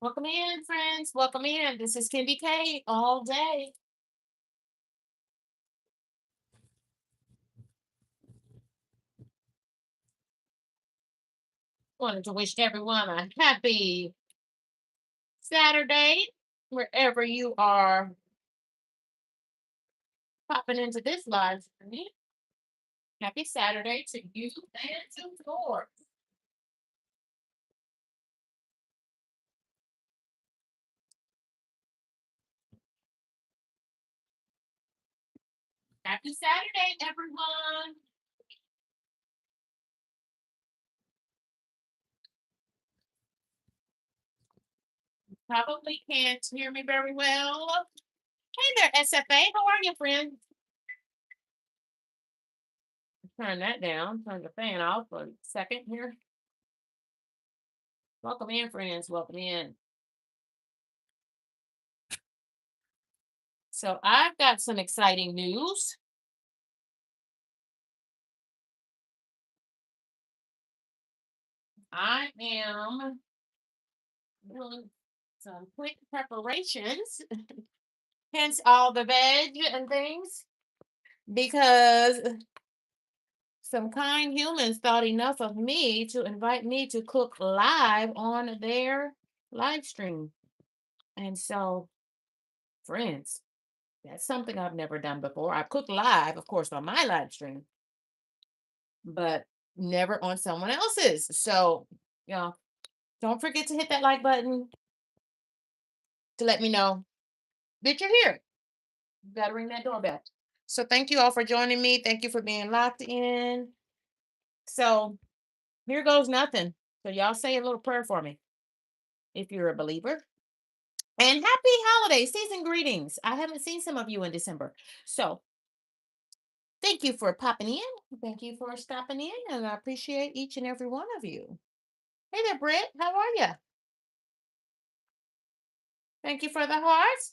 Welcome in, friends. Welcome in. This is KendyK all day. Wanted to wish everyone a happy Saturday, wherever you are popping into this live stream. Happy Saturday to you and to yours. Happy Saturday, everyone. Probably can't hear me very well. Hey there, SFA. How are you, friend? Turn that down. Turn the fan off for a second here. Welcome in, friends. Welcome in. So I've got some exciting news. I am doing some quick preparations, hence all the veg and things, because some kind humans thought enough of me to invite me to cook live on their live stream. And so, friends, that's something I've never done before. I've cooked live, of course, on my live stream, but never on someone else's. So, you know, don't forget to hit that like button to let me know that you're here. You gotta ring that doorbell. So thank you all for joining me. Thank you for being locked in. So here goes nothing. So y'all say a little prayer for me if you're a believer. And happy holiday season greetings. I haven't seen some of you in December. So thank you for popping in. Thank you for stopping in. And I appreciate each and every one of you. Hey there, Britt. How are you? Thank you for the hearts.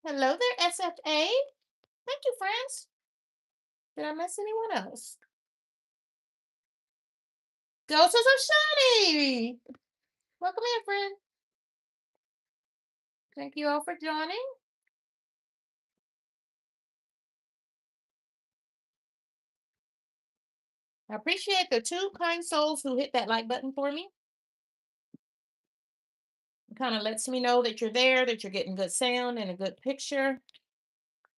Hello there, SFA. Thank you, friends. Did I miss anyone else? Ghosts of Shiny. Welcome in, friend. Thank you all for joining. I appreciate the two kind souls who hit that like button for me. It kind of lets me know that you're there, that you're getting good sound and a good picture.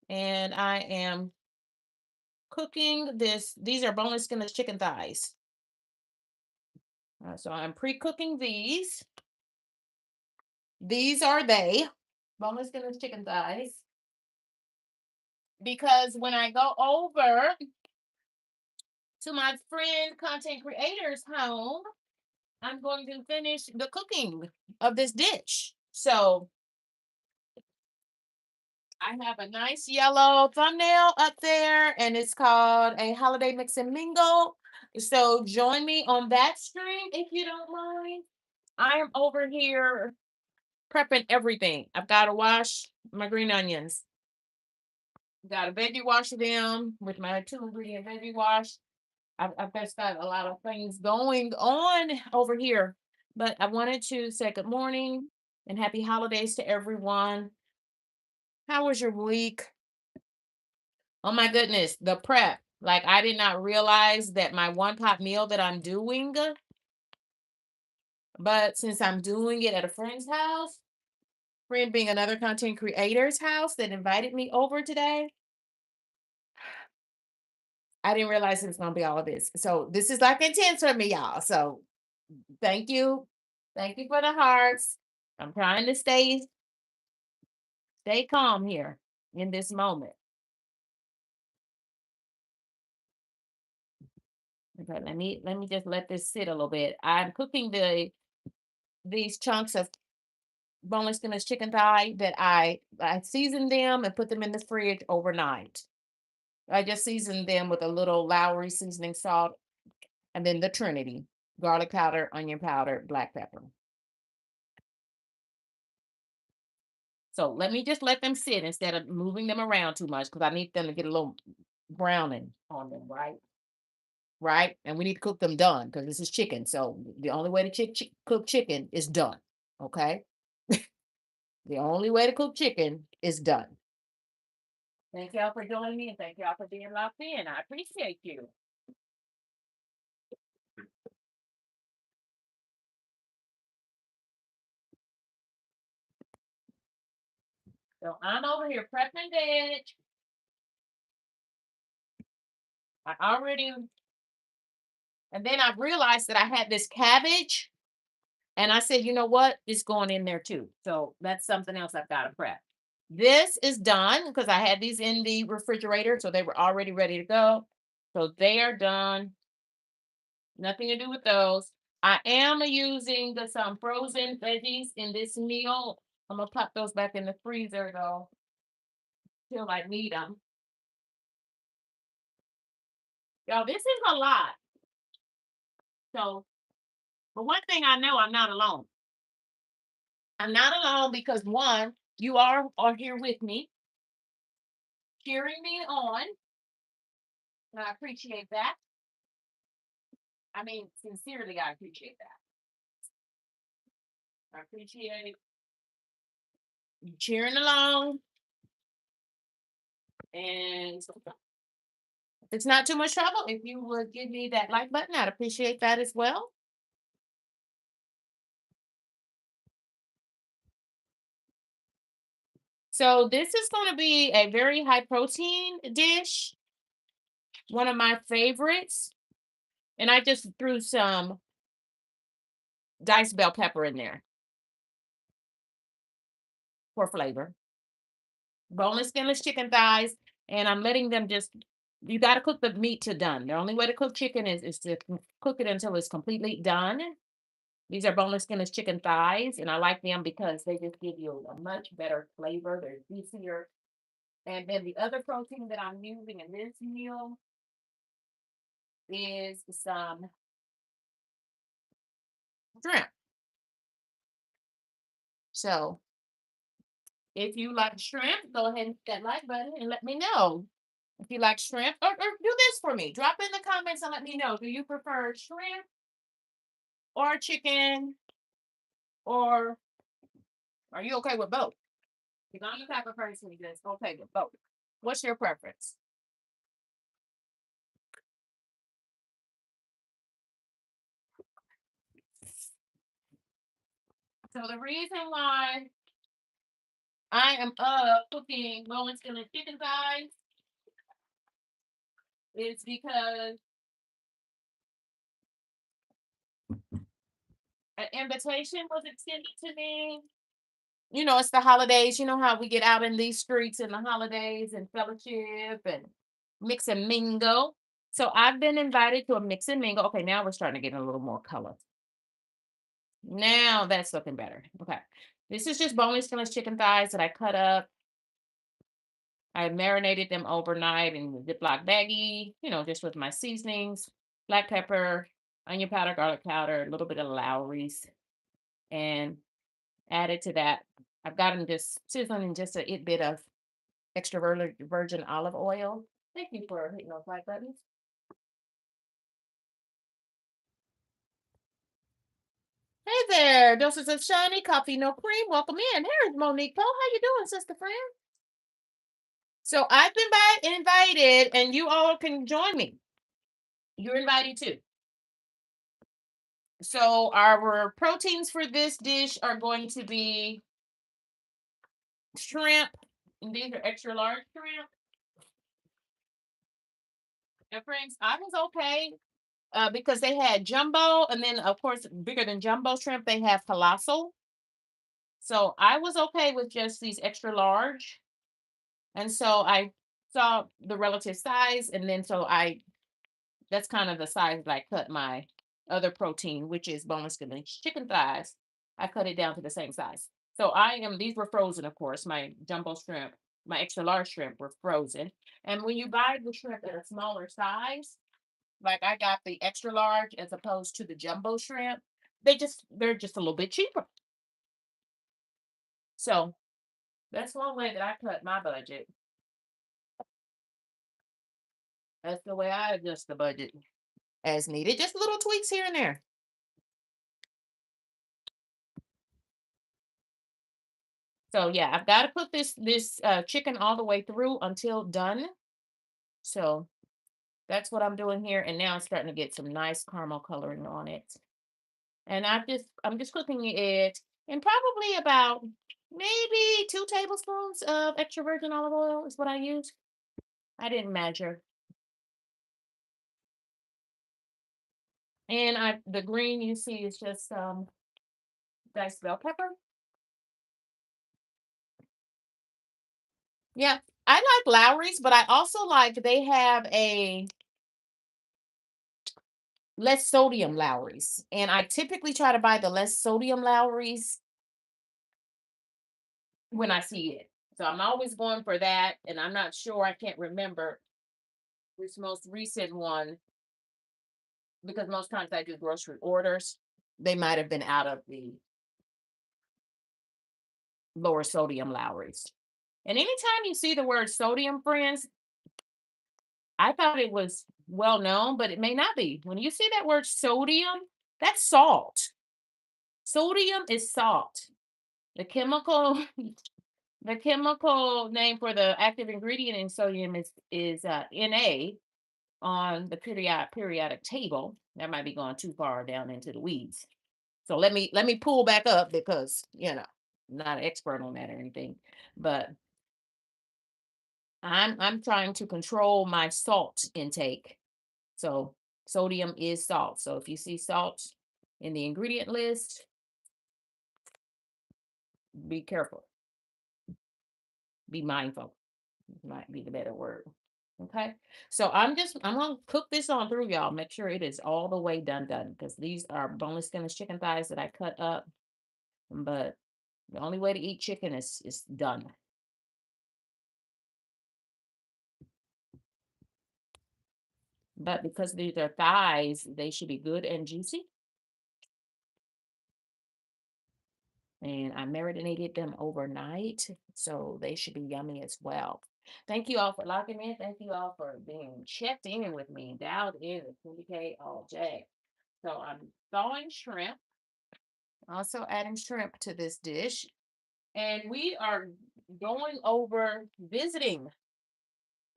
And I am cooking this. These are boneless skinless chicken thighs. So I'm pre-cooking these. These are they, boneless skinless chicken thighs. Because when I go over to my friend content creator's home, I'm going to finish the cooking of this dish. So I have a nice yellow thumbnail up there, and it's called a holiday mix and mingle. So join me on that stream if you don't mind. I am over here prepping everything. I've got to wash my green onions. Got to veggie wash them with my 2 ingredient veggie wash. I've just got a lot of things going on over here. But I wanted to say good morning and happy holidays to everyone. How was your week? Oh my goodness, the prep. Like I did not realize that my one pot meal that I'm doing, but since I'm doing it at a friend's house, friend being another content creator's house that invited me over today, I didn't realize it was gonna be all of this. So this is like intense for me, y'all. So thank you. Thank you for the hearts. I'm trying to stay calm here in this moment. Okay, let me just let this sit a little bit. I'm cooking these chunks of boneless skinless chicken thigh that I seasoned them and put them in the fridge overnight. I just seasoned them with a little Lowry seasoning salt and then the Trinity garlic powder, onion powder, black pepper. So let me just let them sit instead of moving them around too much because I need them to get a little browning on them, right? Right? And we need to cook them done because this is chicken. So the only way to cook chicken is done. Okay. The only way to cook chicken is done. Thank y'all for joining me and thank y'all for being locked in. I appreciate you. So I'm over here prepping veg. I already, and then I realized that I had this cabbage, and I said, you know what? It's going in there too. So that's something else I've got to prep. This is done because I had these in the refrigerator, so they were already ready to go. So they are done. Nothing to do with those. I am using the some frozen veggies in this meal. I'm gonna pop those back in the freezer though till I need them. Y'all, this is a lot. So, but one thing I know, I'm not alone. I'm not alone because one, you are here with me, cheering me on, and I appreciate that. I mean, sincerely, I appreciate that. I appreciate you cheering along, and if it's not too much trouble, if you would give me that like button, I'd appreciate that as well. So this is going to be a very high protein dish, one of my favorites. And I just threw some diced bell pepper in there for flavor. Boneless, skinless chicken thighs, and I'm letting them just. You got to cook the meat to done. The only way to cook chicken is to cook it until it's completely done. These are boneless, skinless chicken thighs, and I like them because they just give you a much better flavor. They're juicier. And then the other protein that I'm using in this meal is some shrimp. So if you like shrimp, go ahead and hit that like button and let me know. If you like shrimp, or do this for me. Drop in the comments and let me know. Do you prefer shrimp or chicken, or are you okay with both? Because I'm the type of person that's okay with both. What's your preference? So the reason why I am cooking boneless and chicken thighs is because an invitation was extended to me. You know, it's the holidays. You know how we get out in these streets in the holidays and fellowship and mix and mingle. So I've been invited to a mix and mingle. Okay, now we're starting to get a little more color. Now that's looking better. Okay. This is just boneless, skinless chicken thighs that I cut up. I marinated them overnight in a Ziploc baggie, just with my seasonings, black pepper, onion powder, garlic powder, a little bit of Lowry's, and added to that. I've got them just sizzling in just a bit of extra virgin olive oil. Thank you for hitting those like buttons. Hey there, doses of shiny coffee, no cream. Welcome in. Here's Monique Poe. How you doing, sister friend? So I've been invited, and you all can join me. You're invited too. So our proteins for this dish are going to be shrimp. And these are extra large shrimp. And friends, I was okay because they had jumbo, and then of course bigger than jumbo shrimp, they have colossal. So I was okay with just these extra large, and so I saw the relative size, and then so I that's kind of the size that I cut my other protein, which is boneless chicken thighs. I cut it down to the same size. So these were frozen, of course. My jumbo shrimp, my extra large shrimp were frozen. And when you buy the shrimp at a smaller size, like I got the extra large as opposed to the jumbo shrimp, they're just a little bit cheaper. So that's one way that I cut my budget. That's the way I adjust the budget as needed. Just little tweaks here and there. So yeah, I've got to cook this chicken all the way through until done. So that's what I'm doing here. And now I'm starting to get some nice caramel coloring on it. And I'm just cooking it in probably about maybe 2 tablespoons of extra virgin olive oil is what I use. I didn't measure. And the green you see is just diced bell pepper. Yeah, I like Lowry's, but I also like they have a less sodium Lowry's. And I typically try to buy the less sodium Lowry's when I see it. So I'm always going for that. And I'm not sure, I can't remember which most recent one because most times I do grocery orders. They might have been out of the lower sodium Lowry's. And anytime you see the word sodium, friends, I thought it was well known, but it may not be. When you see that word sodium, that's salt. Sodium is salt. The chemical the chemical name for the active ingredient in sodium is Na on the periodic table. That might be going too far down into the weeds. So let me pull back up because I'm not an expert on that or anything, but I'm trying to control my salt intake. So sodium is salt. So if you see salt in the ingredient list, be careful, be mindful. Might be the better word. Okay. So I'm gonna cook this on through, y'all. Make sure it is all the way done because these are boneless skinless chicken thighs that I cut up. But the only way to eat chicken is done. But because these are thighs, they should be good and juicy. And I marinated them overnight, so they should be yummy as well. Thank you all for locking in. Thank you all for being checked in with me, dialed in with KendyK all day. So I'm thawing shrimp, also adding shrimp to this dish, and we are going over visiting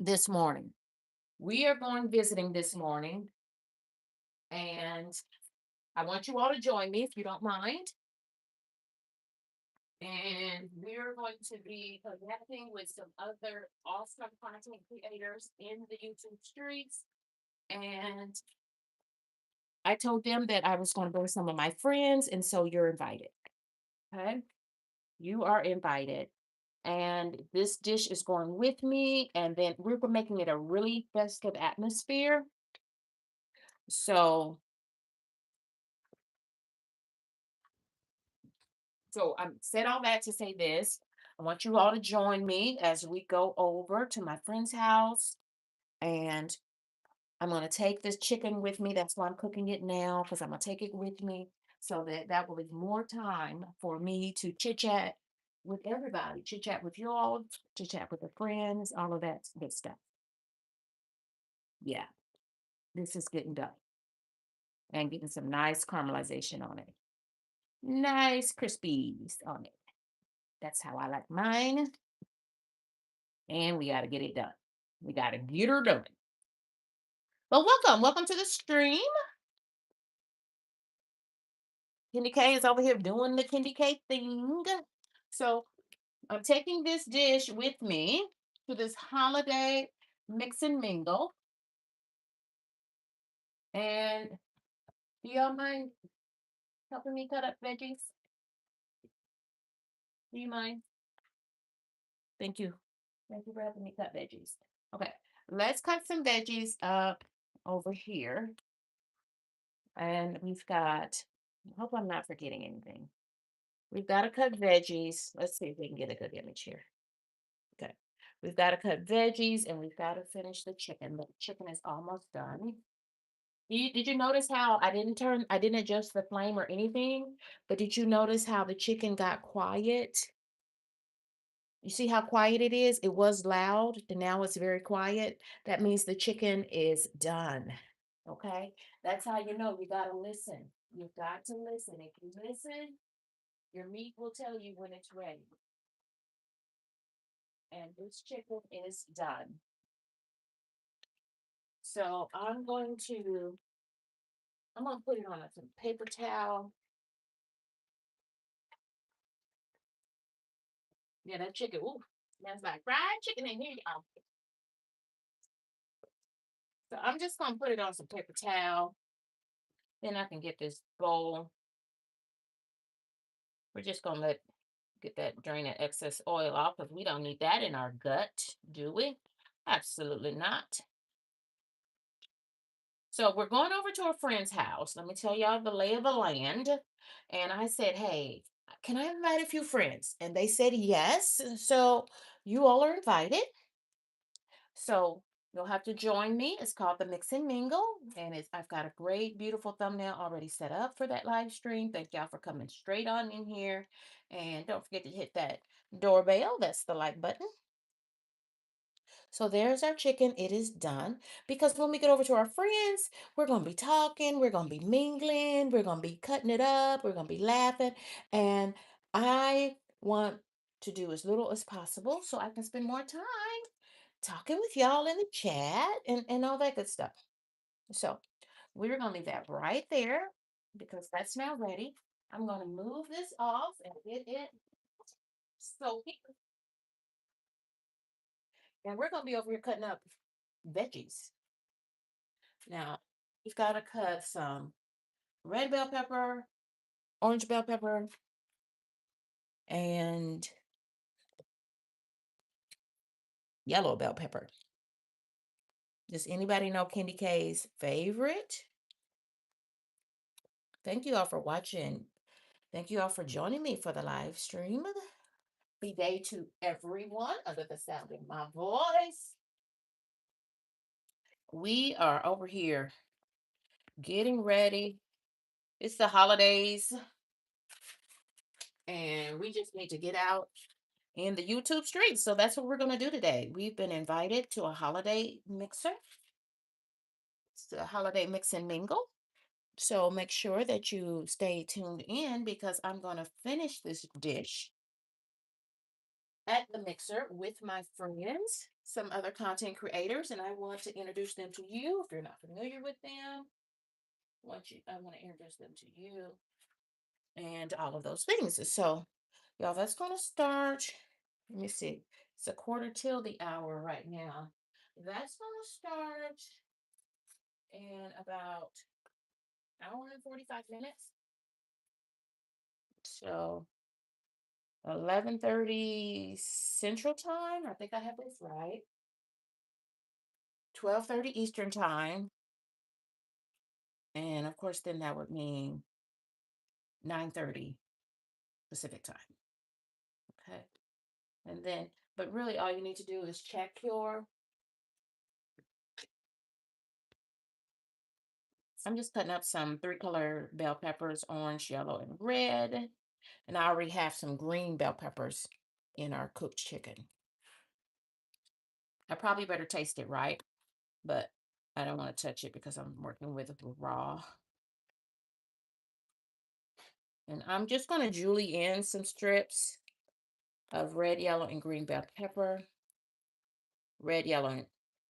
this morning. We are going visiting this morning, and I want you all to join me if you don't mind. And we're going to be connecting with some other awesome content creators in the YouTube streets. And I told them that I was going to bring some of my friends, and so you're invited. Okay. You are invited. And this dish is going with me, and then we're making it a really festive atmosphere. So, so I'm said all that to say this. I want you all to join me as we go over to my friend's house, and I'm gonna take this chicken with me. That's why I'm cooking it now, because I'm gonna take it with me so that that will be more time for me to chit chat with everybody, chit chat with you all, chit chat with the friends, all of that good stuff. Yeah, this is getting done and getting some nice caramelization on it. Nice crispies on it. That's how I like mine. And we got to get it done. We got to get her done. But welcome to the stream. KendyK is over here doing the KendyK thing. So I'm taking this dish with me to this holiday mix and mingle. And do y'all mind helping me cut up veggies? Do you mind? Thank you. Thank you for helping me cut veggies. Okay, let's cut some veggies up over here. And we've got, I hope I'm not forgetting anything. We've got to cut veggies. Let's see if we can get a good image here. Okay. We've got to cut veggies and we've got to finish the chicken. The chicken is almost done. Did you notice how I didn't adjust the flame or anything, but did you notice how the chicken got quiet? You see how quiet it is? It was loud and now it's very quiet. That means the chicken is done. Okay? That's how you know you got to listen. You've got to listen. If you listen, your meat will tell you when it's ready. And this chicken is done. So I'm gonna put it on some paper towel. Yeah, that chicken, ooh, that's like fried chicken in here, y'all. So I'm just gonna put it on some paper towel. Then I can get this bowl. We're just gonna get that drain that excess oil off because we don't need that in our gut, do we? Absolutely not. So we're going over to a friend's house. Let me tell y'all the lay of the land. And I said, hey, can I invite a few friends? And they said yes. So you all are invited. So you'll have to join me. It's called the Mix and Mingle. And I've got a great, beautiful thumbnail already set up for that live stream. Thank y'all for coming straight on in here. And don't forget to hit that doorbell. That's the like button. So there's our chicken. It is done. Because when we get over to our friends, we're going to be talking, we're going to be mingling, we're going to be cutting it up, we're going to be laughing. And I want to do as little as possible so I can spend more time talking with y'all in the chat and all that good stuff. So we're going to leave that right there because that's now ready. I'm going to move this off and get it soaking. And we're going to be over here cutting up veggies. Now, you've got to cut some red bell pepper, orange bell pepper, and yellow bell pepper. Does anybody know KendyK's favorite? Thank you all for watching. Thank you all for joining me for the live stream. Happy day to everyone under the sound of my voice. We are over here getting ready. It's the holidays, and we just need to get out in the YouTube streets. So that's what we're going to do today. We've been invited to a holiday mixer. It's a holiday mix and mingle. So make sure that you stay tuned in because I'm going to finish this dish at the mixer with my friends, some other content creators, and I want to introduce them to you if you're not familiar with them. I want to introduce them to you and all of those things. So, y'all, that's going to start. Let me see. It's a quarter till the hour right now. That's going to start in about hour and 45 minutes. So 11:30 Central Time. I think I have this right. 12:30 Eastern Time. And of course, then that would mean 9:30 Pacific Time. Okay. And then, but really all you need to do is check your, I'm just cutting up some 3-color bell peppers, orange, yellow, and red. And I already have some green bell peppers in our cooked chicken. I probably better taste it right, but I don't want to touch it because I'm working with raw. And I'm just going to julie in some strips of red, yellow, and green bell pepper, red, yellow,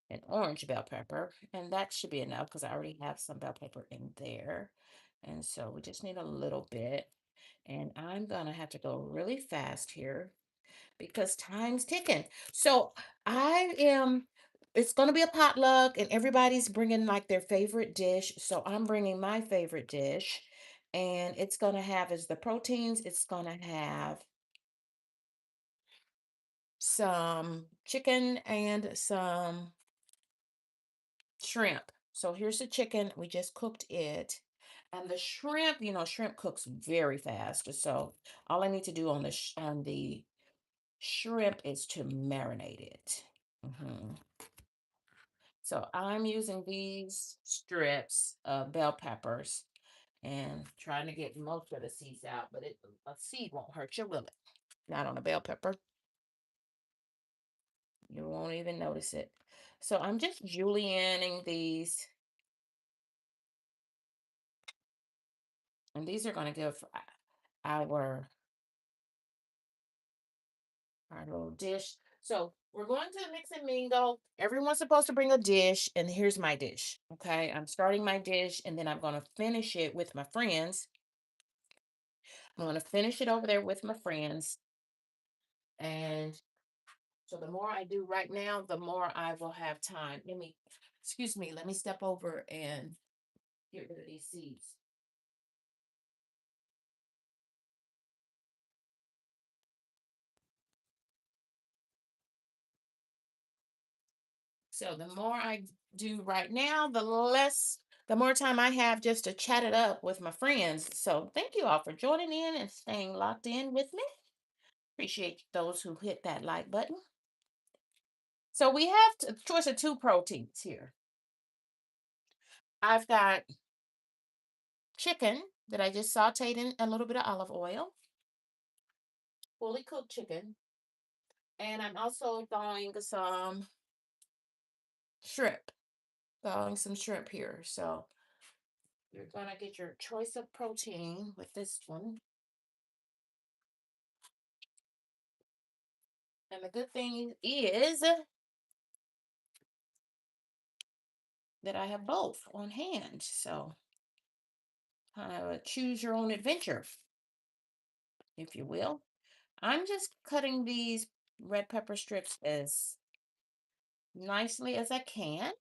and orange bell pepper. And that should be enough because I already have some bell pepper in there. And so we just need a little bit. And I'm going to have to go really fast here because time's ticking. So it's going to be a potluck and everybody's bringing like their favorite dish. So I'm bringing my favorite dish. And it's going to have, as the proteins, it's going to have some chicken and some shrimp. So here's the chicken. We just cooked it. And the shrimp, shrimp cooks very fast. So all I need to do on the shrimp is to marinate it. So I'm using these strips of bell peppers and trying to get most of the seeds out, but a seed won't hurt you, will it? Not on a bell pepper. You won't even notice it. So I'm just julienning these. And these are going to give our little dish So we're going to mix and mingle. Everyone's supposed to bring a dish, and here's my dish. Okay, I'm starting my dish, and then I'm going to finish it with my friends. I'm going to finish it over there with my friends. And so the more I do right now, the more I will have time. Excuse me, let me step over and get rid of these seeds. So the more I do right now, the more time I have just to chat it up with my friends. So thank you all for joining in and staying locked in with me. Appreciate those who hit that like button. So we have a choice of two proteins here. I've got chicken that I just sauteed in a little bit of olive oil, fully cooked chicken. And I'm also thawing some shrimp, thawing some shrimp here. So you're going to get your choice of protein with this one. And the good thing is that I have both on hand. So kind of choose your own adventure, if you will. I'm just cutting these red pepper strips as nicely as I can.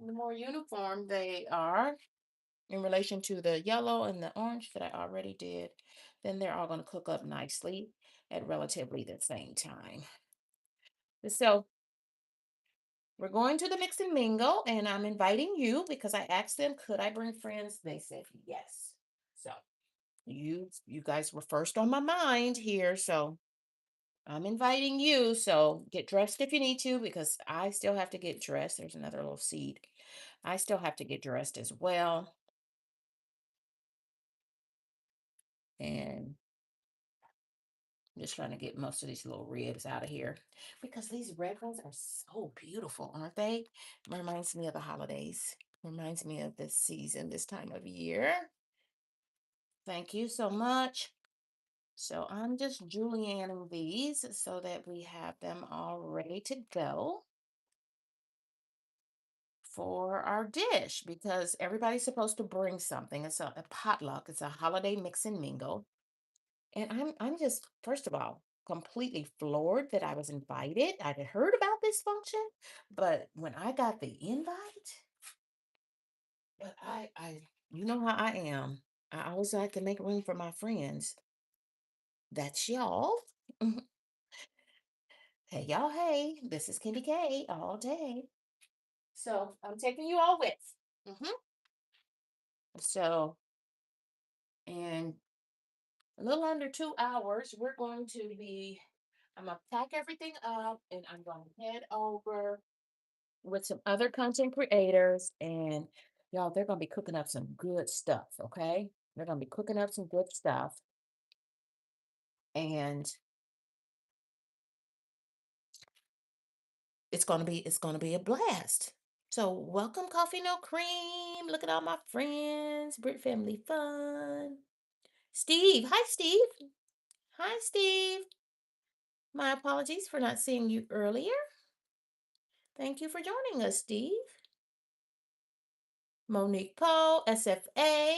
The more uniform they are in relation to the yellow and the orange that I already did, then they're all going to cook up nicely at relatively the same time. So we're going to the mix and mingle, and I'm inviting you because I asked them, could I bring friends? They said yes. So you guys were first on my mind here, so I'm inviting you. So get dressed if you need to, because I still have to get dressed. There's another little seed. I still have to get dressed as well. And I'm just trying to get most of these little ribs out of here because these red ones are so beautiful, aren't they? Reminds me of the holidays. Reminds me of this season, this time of year. Thank you so much. So I'm just julienning these so that we have them all ready to go for our dish, because everybody's supposed to bring something. It's a potluck. It's a holiday mix and mingle. And I'm just, first of all, completely floored that I was invited. I'd heard about this function, but when I got the invite, but I you know how I am. I always like to make room for my friends. That's y'all. Hey y'all, hey, this is KendyK all day. So I'm taking you all with. hmm So in a little under 2 hours, we're going to be, I'm gonna pack everything up and I'm gonna head over with some other content creators, and y'all, they're gonna be cooking up some good stuff, okay? They're gonna be cooking up some good stuff, and it's gonna be a blast. So welcome, Coffee No Cream. Look at all my friends. Brit Family Fun. Steve. Hi, Steve. Hi, Steve. My apologies for not seeing you earlier. Thank you for joining us, Steve. Monique Poe, SFA.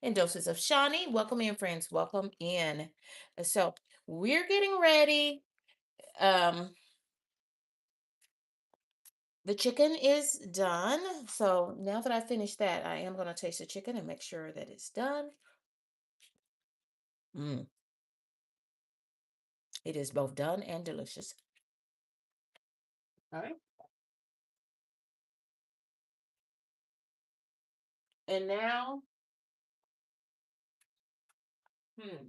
And Doses of Shawnee. Welcome in, friends. Welcome in. So we're getting ready. Um, the chicken is done. So now that I finished that, I am going to taste the chicken and make sure that it's done. Mm, it is both done and delicious. All right. And now, hmm,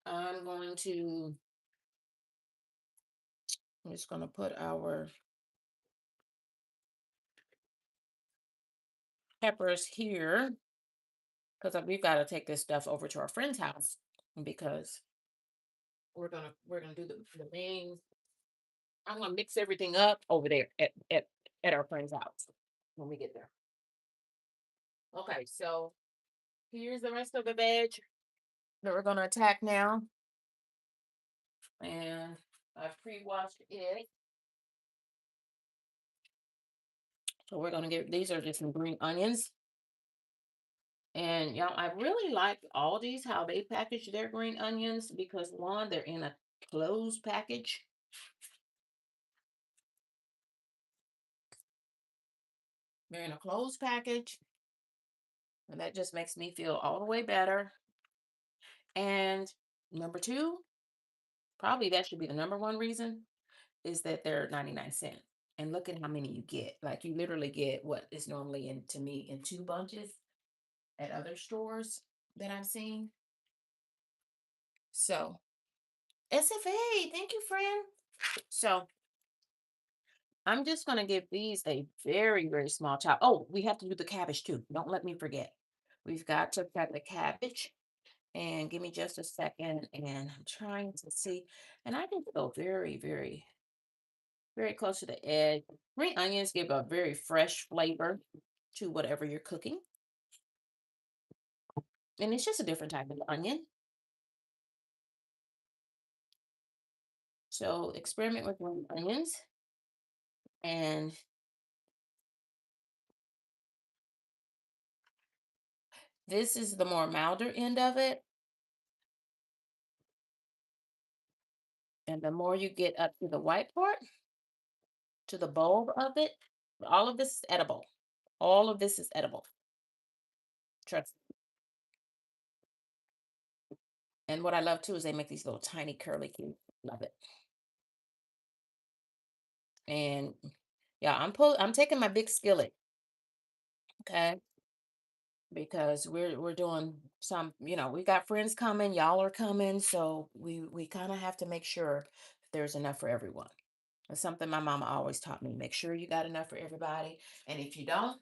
I'm going to, I'm just going to put our peppers here because we've got to take this stuff over to our friend's house because we're gonna do the main. I'm gonna mix everything up over there at our friend's house. when we get there. Okay, so here's the rest of the veg that we're going to attack now. And I've pre-washed it. So we're going to get, these are just some green onions. And y'all, I really like all these, how they package their green onions, because one, they're in a closed package. They're in a closed package. And that just makes me feel all the way better. And number two, probably that should be the number one reason, is that they're 99 cents. And look at how many you get. Like you literally get what is normally in to me in two bunches at other stores that I've seen. So SFA, thank you, friend. So I'm just gonna give these a very, very small chop. Oh, we have to do the cabbage too. Don't let me forget. We've got to cut the cabbage. And give me just a second. And I'm trying to see. And I can go very, very, very close to the edge. Green onions give a very fresh flavor to whatever you're cooking. And it's just a different type of onion. So experiment with green onions. And this is the more milder end of it. And the more you get up to the white part, to the bulb of it, all of this is edible. All of this is edible. Trust me. And what I love too is they make these little tiny curly cubes. Love it. And yeah, I'm taking my big skillet, okay? Because we're doing some, we got friends coming, y'all are coming, so we kind of have to make sure there's enough for everyone. That's something my mama always taught me. Make sure you got enough for everybody. And if you don't,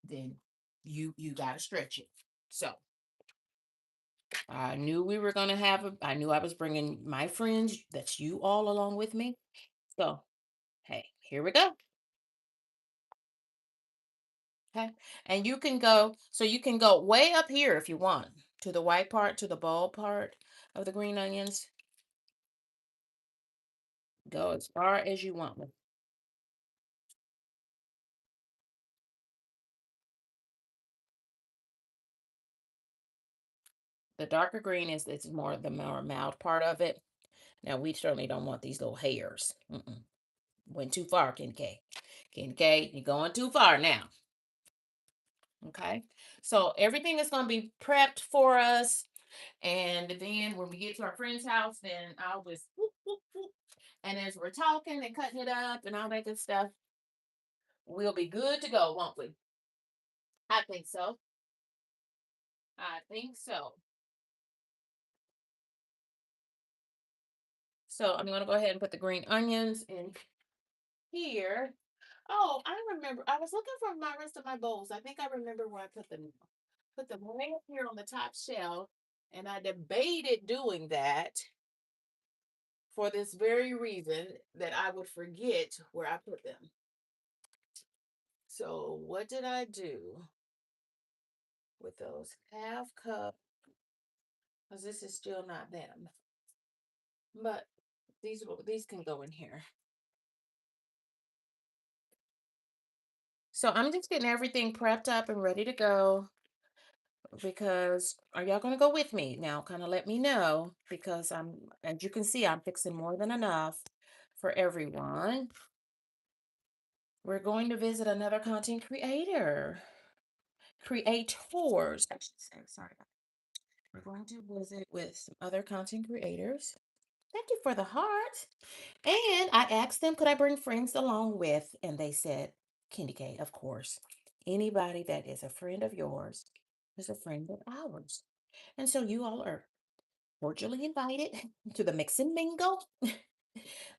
then you gotta stretch it. So I knew we were gonna I knew I was bringing my friends, that's you all along with me. So hey, here we go. Okay. And you can go way up here if you want, to the white part, to the bulb part of the green onions. Go as far as you want with the darker green it's more the more mild part of it. Now we certainly don't want these little hairs. Went too far, KendyK. KendyK, you're going too far now. Okay. So everything is gonna be prepped for us. And then when we get to our friend's house, then I'll just whoop, whoop, whoop. And as we're talking and cutting it up and all that good stuff, we'll be good to go, won't we? I think so. I think so. So I'm gonna go ahead and put the green onions in here. Oh, I remember. I was looking for my rest of my bowls. I think I remember where I put them. Put them right up here on the top shelf, and I debated doing that for this very reason that I would forget where I put them. So what did I do with those half cup? Because this is still not them, but these can go in here. So I'm just getting everything prepped up and ready to go, because are y'all going to go with me now? Kind of let me know, because as you can see, I'm fixing more than enough for everyone. We're going to visit another content creators, I should say. Sorry. We're going to visit with some other content creators. Thank you for the heart. And I asked them, could I bring friends along with? And they said, KendyK, of course. Anybody that is a friend of yours is a friend of ours. And so you all are cordially invited to the mix and mingle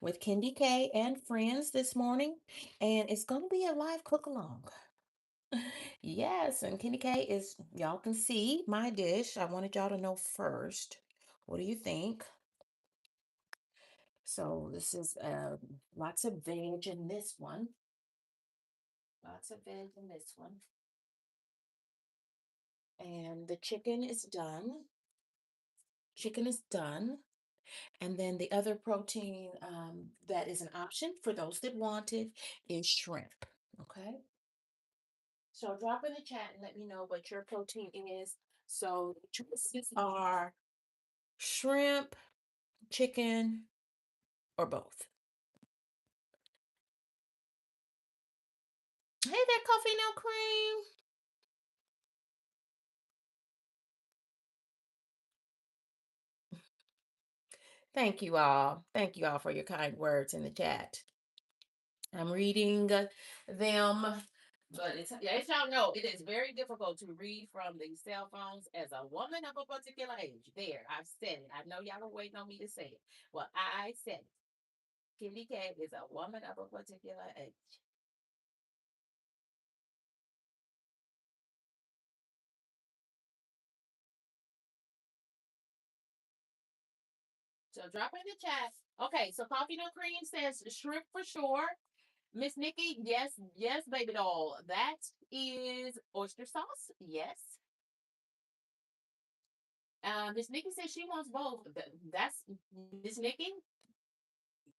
with KendyK and friends this morning. And it's going to be a live cook along. Yes, and KendyK is, y'all can see my dish. I wanted y'all to know first. What do you think? So this is lots of veg in this one. Lots of veg in this one. And the chicken is done. Chicken is done. And then the other protein that is an option for those that want it is shrimp. Okay. So drop in the chat and let me know what your protein is. So the choices are shrimp, chicken, or both. Hey there, coffee no cream. Thank you all. Thank you all for your kind words in the chat. I'm reading them, but it's y'all know it is very difficult to read from these cell phones as a woman of a particular age. There, I've said it. I know y'all are waiting on me to say it. Well, I said it. KendyK is a woman of a particular age. So drop in the chat. Okay, so Coffee No Cream says shrimp for sure. Miss Nikki, yes, yes, baby doll. That is oyster sauce. Yes. Miss Nikki says she wants both. That's Miss Nikki.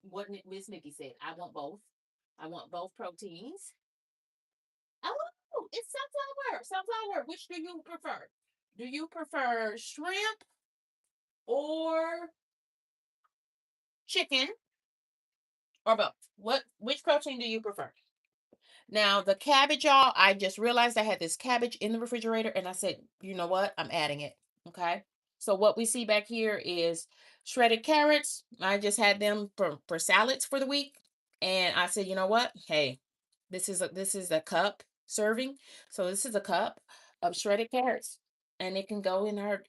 What Miss Nikki said. I want both. I want both proteins. Oh, it's sunflower. Sunflower. Which do you prefer? Do you prefer shrimp or chicken or both? Which protein do you prefer? Now, the cabbage, y'all, I just realized I had this cabbage in the refrigerator and I said, you know what? I'm adding it. Okay. So, what we see back here is shredded carrots. I just had them for salads for the week. And I said, you know what? Hey, this is a cup serving. So, this is a cup of shredded carrots. And it can go in our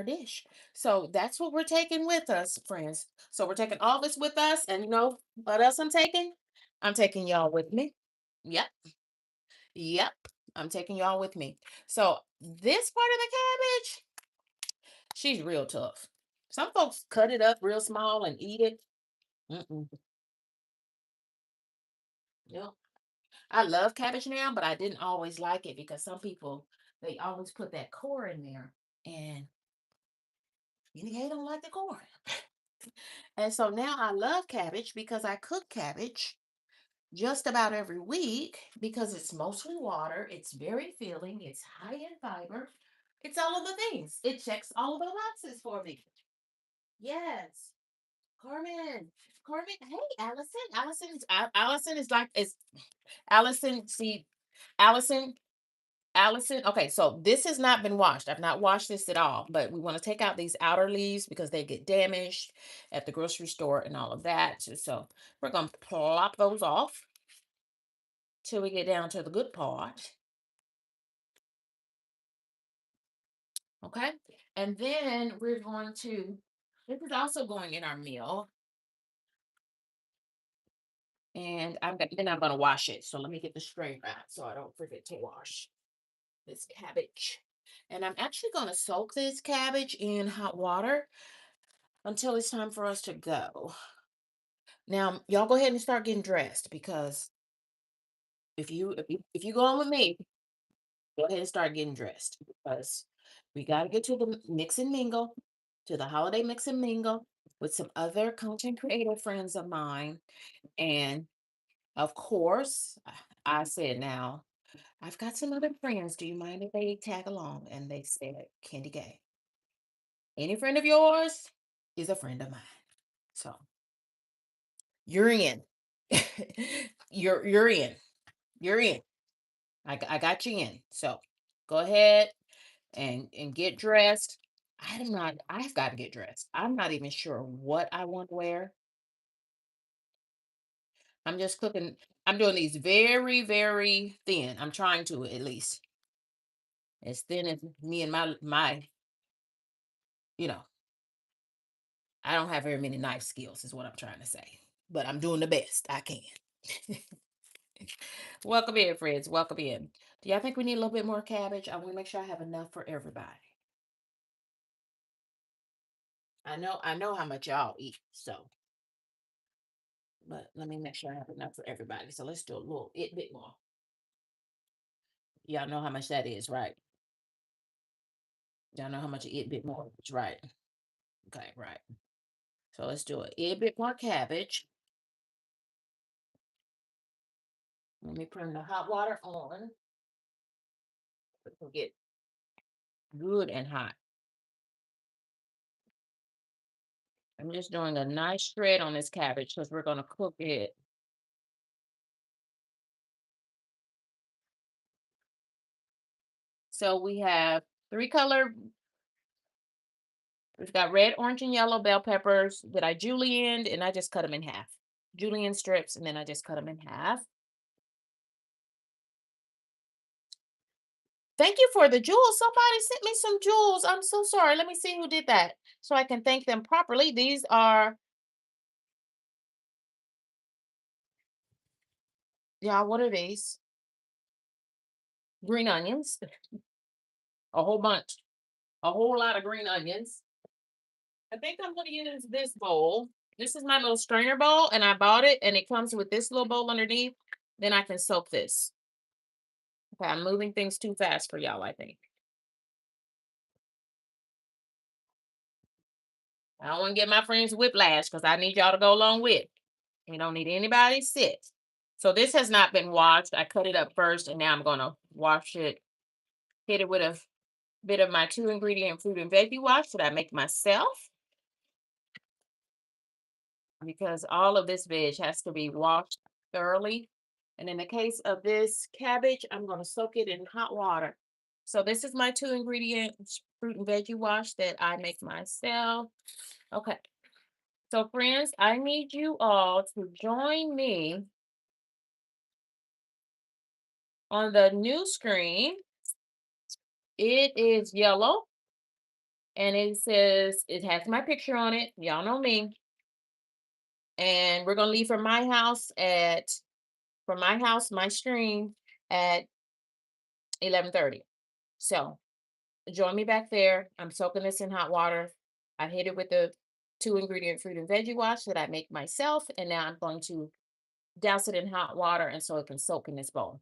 dish. So that's what we're taking with us, friends. So we're taking all this with us. And you know what else I'm taking? I'm taking y'all with me. Yep. Yep. I'm taking y'all with me. So this part of the cabbage, she's real tough. Some folks cut it up real small and eat it. Mm-mm. Yep. I love cabbage now, but I didn't always like it because some people they always put that core in there, and they don't like the core. And so now I love cabbage because I cook cabbage just about every week because it's mostly water. It's very filling. It's high in fiber. It's all of the things. It checks all of the boxes for me. Yes. Carmen. Carmen. Hey, Allison. Allison is like is Allison. See, Allison. Allison. Okay, so this has not been washed. I've not washed this at all, but we want to take out these outer leaves because they get damaged at the grocery store and all of that. So we're gonna plop those off till we get down to the good part. Okay. And then we're going to, this is also going in our meal. And I'm gonna wash it. So let me get the strainer out so I don't forget to wash this cabbage. And I'm actually gonna soak this cabbage in hot water until it's time for us to go. Now, y'all go ahead and start getting dressed because if you go on with me, go ahead and start getting dressed because we got to get to the mix and mingle, to the holiday mix and mingle with some other content creator friends of mine. And of course, I said, now, I've got some other friends. Do you mind if they tag along? And they said, KendyK, any friend of yours is a friend of mine. So you're in. you're in. You're in. I got you in. So go ahead and get dressed. I've got to get dressed. I'm not even sure what I want to wear. I'm just cooking. I'm doing these very, very thin. I'm trying to at least as thin as me and my, you know, I don't have very many knife skills, is what I'm trying to say. But I'm doing the best I can. Welcome in, friends. Welcome in. Do y'all think we need a little bit more cabbage? I want to make sure I have enough for everybody. I know how much y'all eat, so but let me make sure I have enough for everybody. So let's do a little bit more. Y'all know how much that is, right? Y'all know how much a bit more is, right? Okay, right. So let's do a bit more cabbage. Let me turn the hot water on. It will get good and hot. I'm just doing a nice shred on this cabbage because we're going to cook it. So we have three color. We've got red, orange, and yellow bell peppers that I julienned, and I just cut them in half. Julienne strips, and then I just cut them in half. Thank you for the jewels. Somebody sent me some jewels. I'm so sorry. Let me see who did that so I can thank them properly. These are, y'all, what are these? Green onions. A whole bunch. A whole lot of green onions. I think I'm going to use this bowl. This is my little strainer bowl, and I bought it, and it comes with this little bowl underneath. Then I can soak this. Okay, I'm moving things too fast for y'all, I think. I don't want to get my friends whiplash because I need y'all to go along with. You don't need anybody sit. So this has not been washed. I cut it up first, and now I'm going to wash it. Hit it with a bit of my 2-ingredient fruit and veggie wash that I make myself. Because all of this veg has to be washed thoroughly. And in the case of this cabbage, I'm going to soak it in hot water. So this is my 2-ingredient fruit and veggie wash that I make myself. Okay. So friends, I need you all to join me on the new screen. It is yellow and it says, it has my picture on it. Y'all know me. And we're going to leave from my house, my stream at 11:30. So join me back there. I'm soaking this in hot water. I hit it with the 2-ingredient fruit and veggie wash that I make myself. And now I'm going to douse it in hot water and so it can soak in this bowl.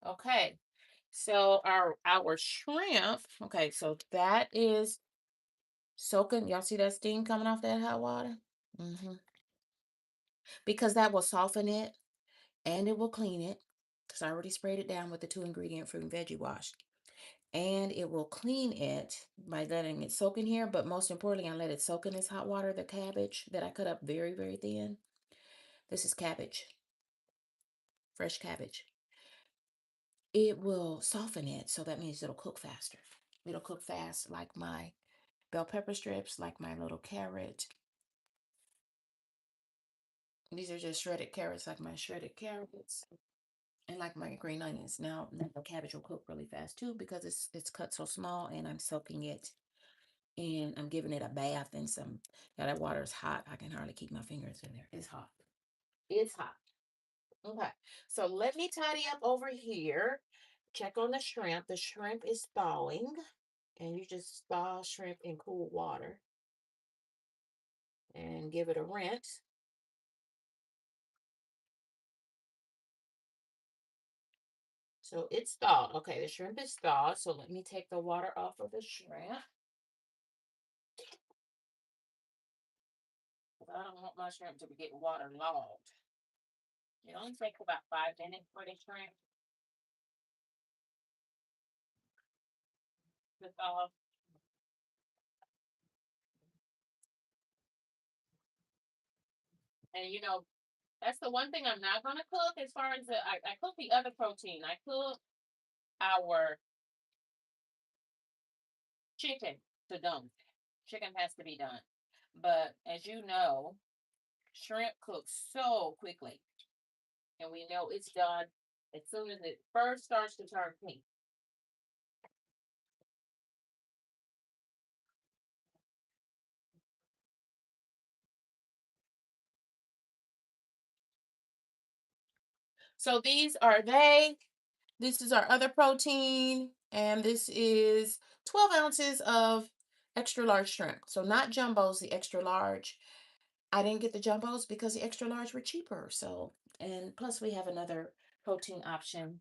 Okay. So our shrimp, okay, so that is soaking. Y'all see that steam coming off that hot water? Hmm. Because that will soften it and it will clean it. Because I already sprayed it down with the 2-ingredient fruit and veggie wash. And it will clean it by letting it soak in here. But most importantly, I let it soak in this hot water, the cabbage that I cut up very, very thin. This is cabbage, fresh cabbage. It will soften it. So that means it'll cook faster. It'll cook fast like my bell pepper strips, like my little carrot. These are just shredded carrots, like my shredded carrots. And like my green onions. Now the cabbage will cook really fast too because it's cut so small and I'm soaking it and I'm giving it a bath in some. Yeah, that water is hot. I can hardly keep my fingers in there. It's hot. It's hot. Okay, so let me tidy up over here. Check on the shrimp. The shrimp is thawing, and you just thaw shrimp in cool water and give it a rinse. So it's thawed. Okay, the shrimp is thawed. So let me take the water off of the shrimp. I don't want my shrimp to be getting waterlogged. It only takes about 5 minutes for the shrimp to thaw. And that's the one thing I'm not gonna cook as far as I cook the other protein. I cook our chicken to done. Chicken has to be done. But as you know, shrimp cooks so quickly. And we know it's done as soon as it first starts to turn pink. So these are they. This is our other protein, and this is 12 ounces of extra large shrimp. So not jumbos, the extra large. I didn't get the jumbos because the extra large were cheaper. So, and plus we have another protein option.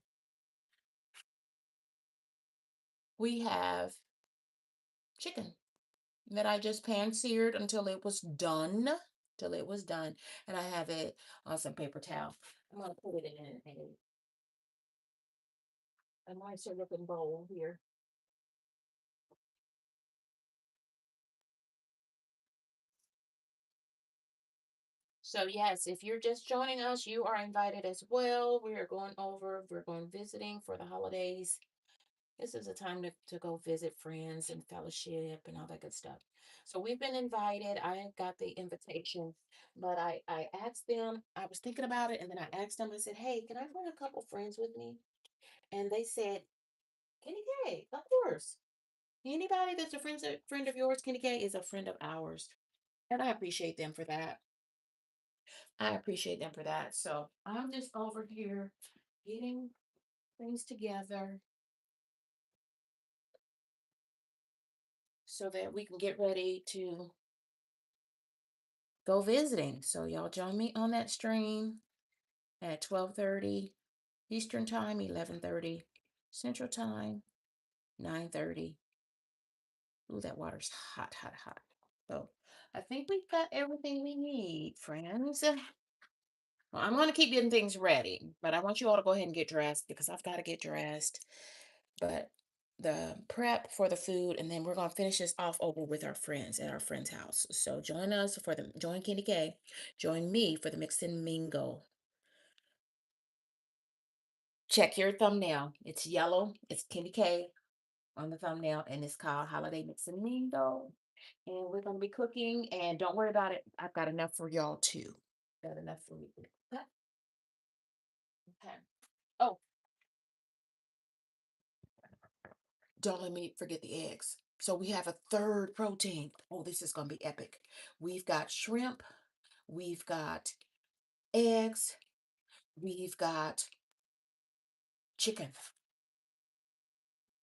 We have chicken that I just pan seared until it was done. Till it was done. And I have it on some paper towel. I'm gonna put it in a nicer looking bowl here. So yes, if you're just joining us, you are invited as well. We're going visiting for the holidays. This is a time to go visit friends and fellowship and all that good stuff. So we've been invited. I got the invitation, but I asked them, I was thinking about it, and then I asked them, I said, hey, can I bring a couple friends with me? And they said, KendyK, of course. Anybody that's friend of yours, KendyK, is a friend of ours. And I appreciate them for that. I appreciate them for that. So I'm just over here getting things together so that we can get ready to go visiting. So y'all join me on that stream at 12:30 Eastern Time, 11:30 Central Time, 9:30. Ooh, that water's hot, hot, hot. So I think we've got everything we need, friends. Well, I'm going to keep getting things ready, but I want you all to go ahead and get dressed because I've got to get dressed. But the prep for the food, and then we're going to finish this off over with our friends at our friend's house. So join KendyK, join me for the mix and mingle. Check your thumbnail. It's yellow. It's KendyK on the thumbnail, and it's called Holiday Mix and Mingle. And we're going to be cooking, and don't worry about it. I've got enough for y'all too. Got enough for you. Okay. Oh, don't let me forget the eggs. So we have a third protein. Oh, this is going to be epic. We've got shrimp, we've got eggs, we've got chicken.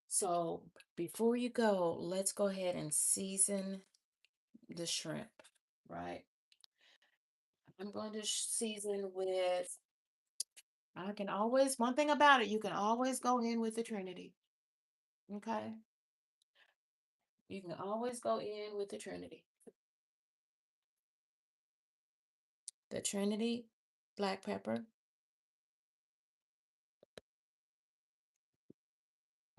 So before you go, let's go ahead and season the shrimp, right? I'm going to season with, I can always, one thing about it, you can always go in with the Trinity. Okay? You can always go in with the Trinity. The Trinity black pepper.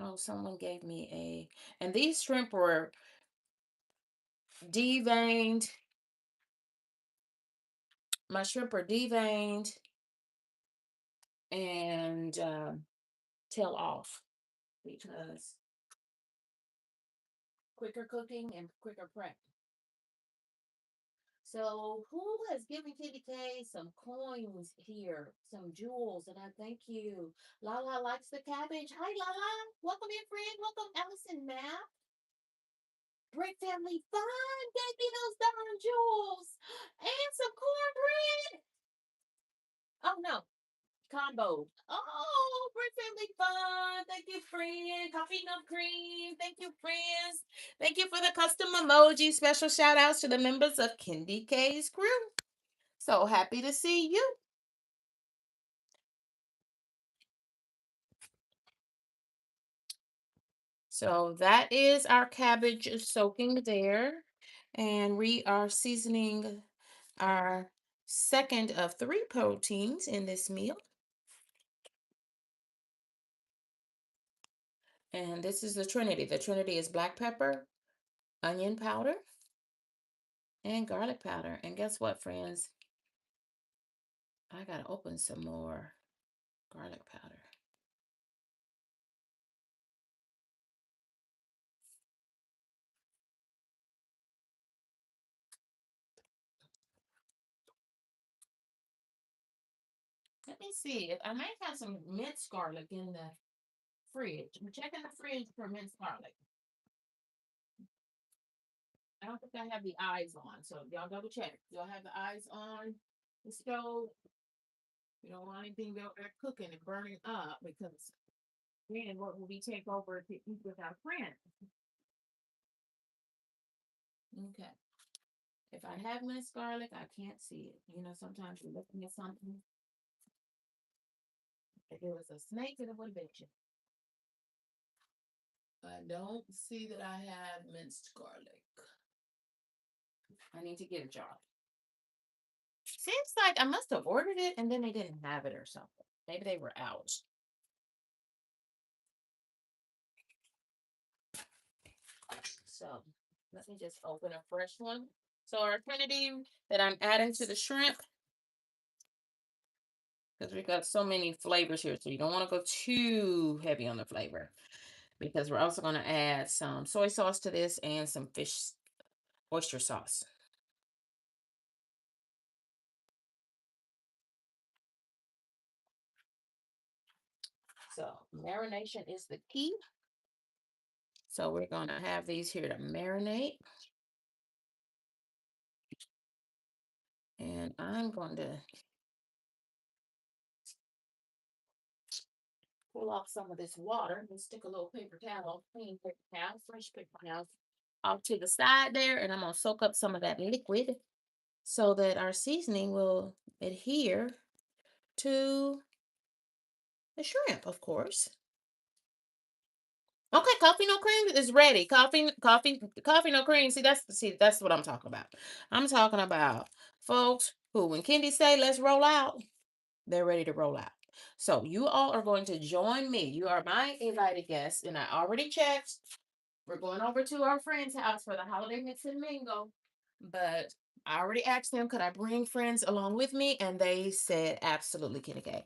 Oh, someone gave me and these shrimp were deveined. My shrimp are deveined and tail off because quicker cooking and quicker prep. So who has given KendyK some coins here, some jewels, and I thank you. Lala likes the cabbage. Hi, Lala. Welcome in, friend. Welcome, Allison Mapp. Brick Family Fun gave me those darn jewels and some cornbread. Oh no, combo. Oh, Brick Family Fun. Thank you, friend. Coffee no cream. Thank you, friends. Thank you for the custom emoji. Special shout outs to the members of KendyK's crew. So happy to see you. So that is our cabbage soaking there. And we are seasoning our second of three proteins in this meal. And this is the Trinity. The Trinity is black pepper, onion powder, and garlic powder. And guess what, friends? I gotta open some more garlic powder. Let me see if I might have some minced garlic in the fridge. I'm checking the fridge for minced garlic. I don't think I have the eyes on, so y'all double check. Y'all have the eyes on the stove. You don't want anything out there cooking and burning up because Then what will we take over to eat with our friends? Okay. If I have minced garlic, I can't see it. You know, sometimes you're looking at something. If it was a snake, it would have bit you. I don't see that I have minced garlic. I need to get a jar. Seems like I must have ordered it and then they didn't have it or something. Maybe they were out. So let me just open a fresh one. So our quantity that I'm adding to the shrimp, because we've got so many flavors here, so you don't want to go too heavy on the flavor. Because we're also going to add some soy sauce to this and some fish oyster sauce. So marination is the key. So we're going to have these here to marinate. And I'm going to pull off some of this water and stick a little paper towel, clean paper towel, fresh paper towel off to the side there. And I'm going to soak up some of that liquid so that our seasoning will adhere to the shrimp, of course. Okay, coffee no cream is ready. Coffee no cream. See that's what I'm talking about. I'm talking about folks who, when Kendi say let's roll out, they're ready to roll out. So you all are going to join me. You are my invited guests, and I already checked. We're going over to our friend's house for the holiday mix and mingle. But I already asked them, could I bring friends along with me? And they said absolutely, KendyK.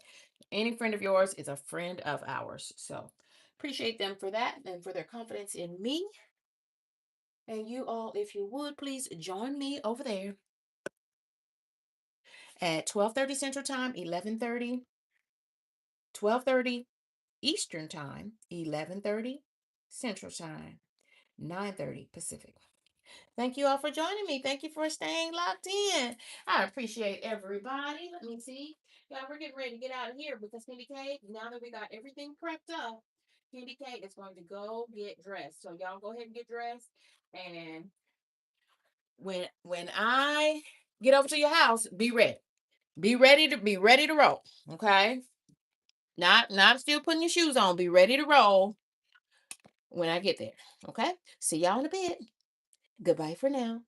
Any friend of yours is a friend of ours. So appreciate them for that and for their confidence in me. And you all, if you would, please join me over there at 12:30 Central Time, 12:30 Eastern Time, 11:30 Central Time, 9:30 Pacific. Thank you all for joining me. Thank you for staying locked in. I appreciate everybody. Let me see. Y'all, we're getting ready to get out of here because KendyK, now that we got everything prepped up, KendyK is going to go get dressed. So y'all go ahead and get dressed. And when I get over to your house, be ready. Be ready to roll. Okay. Not still putting your shoes on. Be ready to roll when I get there. Okay. See y'all in a bit. Goodbye for now.